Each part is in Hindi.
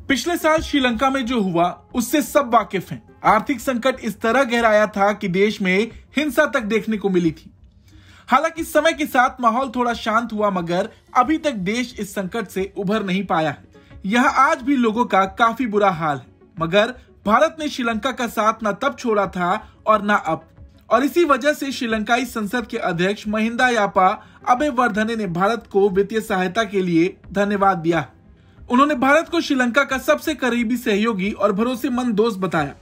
पिछले साल श्रीलंका में जो हुआ उससे सब वाकिफ हैं। आर्थिक संकट इस तरह गहराया था कि देश में हिंसा तक देखने को मिली थी। हालांकि समय के साथ माहौल थोड़ा शांत हुआ, मगर अभी तक देश इस संकट से उभर नहीं पाया है। यहाँ आज भी लोगों का काफी बुरा हाल है, मगर भारत ने श्रीलंका का साथ न तब छोड़ा था और न अब। और इसी वजह से श्रीलंकाई संसद के अध्यक्ष महिंदा यापा अबेवर्धने ने भारत को वित्तीय सहायता के लिए धन्यवाद दिया। उन्होंने भारत को श्रीलंका का सबसे करीबी सहयोगी और भरोसेमंद दोस्त बताया।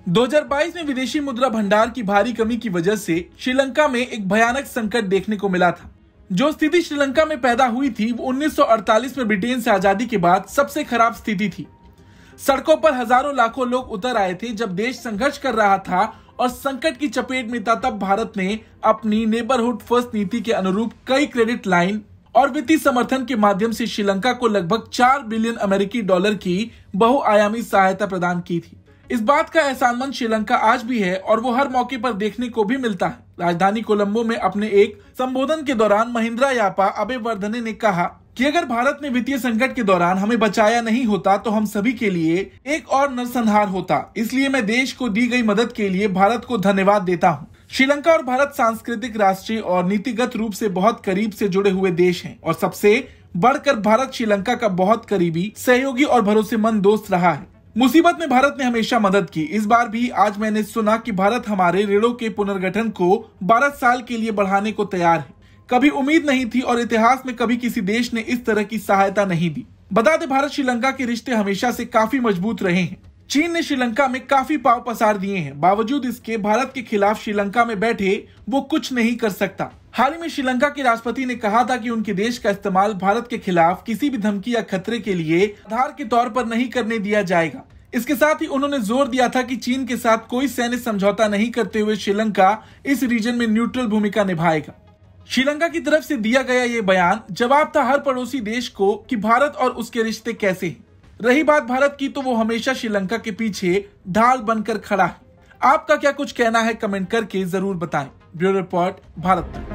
2022 में विदेशी मुद्रा भंडार की भारी कमी की वजह से श्रीलंका में एक भयानक संकट देखने को मिला था। जो स्थिति श्रीलंका में पैदा हुई थी वो 1948 में ब्रिटेन से आजादी के बाद सबसे खराब स्थिति थी। सड़कों पर हजारों लाखों लोग उतर आए थे जब देश संघर्ष कर रहा था और संकट की चपेट में था। तब भारत ने अपनी नेबरहुड फर्स्ट नीति के अनुरूप कई क्रेडिट लाइन और वित्तीय समर्थन के माध्यम से श्रीलंका को लगभग 4 बिलियन अमेरिकी डॉलर की बहुआयामी सहायता प्रदान की थी। इस बात का एहसानमंद श्रीलंका आज भी है और वो हर मौके पर देखने को भी मिलता है। राजधानी कोलंबो में अपने एक संबोधन के दौरान महिंदा यापा अबेवर्धने ने कहा कि अगर भारत ने वित्तीय संकट के दौरान हमें बचाया नहीं होता तो हम सभी के लिए एक और नरसंहार होता। इसलिए मैं देश को दी गई मदद के लिए भारत को धन्यवाद देता हूँ। श्रीलंका और भारत सांस्कृतिक, राष्ट्रीय और नीतिगत रूप से बहुत करीब से जुड़े हुए देश हैं और सबसे बढ़कर भारत श्रीलंका का बहुत करीबी सहयोगी और भरोसेमंद दोस्त रहा है। मुसीबत में भारत ने हमेशा मदद की। इस बार भी आज मैंने सुना कि भारत हमारे ऋणों के पुनर्गठन को 12 साल के लिए बढ़ाने को तैयार है। कभी उम्मीद नहीं थी और इतिहास में कभी किसी देश ने इस तरह की सहायता नहीं दी। बता दें, भारत श्रीलंका के रिश्ते हमेशा से काफी मजबूत रहे हैं। चीन ने श्रीलंका में काफी पांव पसार दिए हैं, बावजूद इसके भारत के खिलाफ श्रीलंका में बैठे वो कुछ नहीं कर सकता। हाल ही में श्रीलंका के राष्ट्रपति ने कहा था कि उनके देश का इस्तेमाल भारत के खिलाफ किसी भी धमकी या खतरे के लिए आधार के तौर पर नहीं करने दिया जाएगा। इसके साथ ही उन्होंने जोर दिया था कि चीन के साथ कोई सैन्य समझौता नहीं करते हुए श्रीलंका इस रीजन में न्यूट्रल भूमिका निभाएगा। श्रीलंका की तरफ से दिया गया ये बयान जवाब था हर पड़ोसी देश को कि भारत और उसके रिश्ते कैसे हैं। रही बात भारत की, तो वो हमेशा श्रीलंका के पीछे ढाल बनकर खड़ा है। आपका क्या कुछ कहना है कमेंट करके जरूर बताएं। Bureau report, Bharat.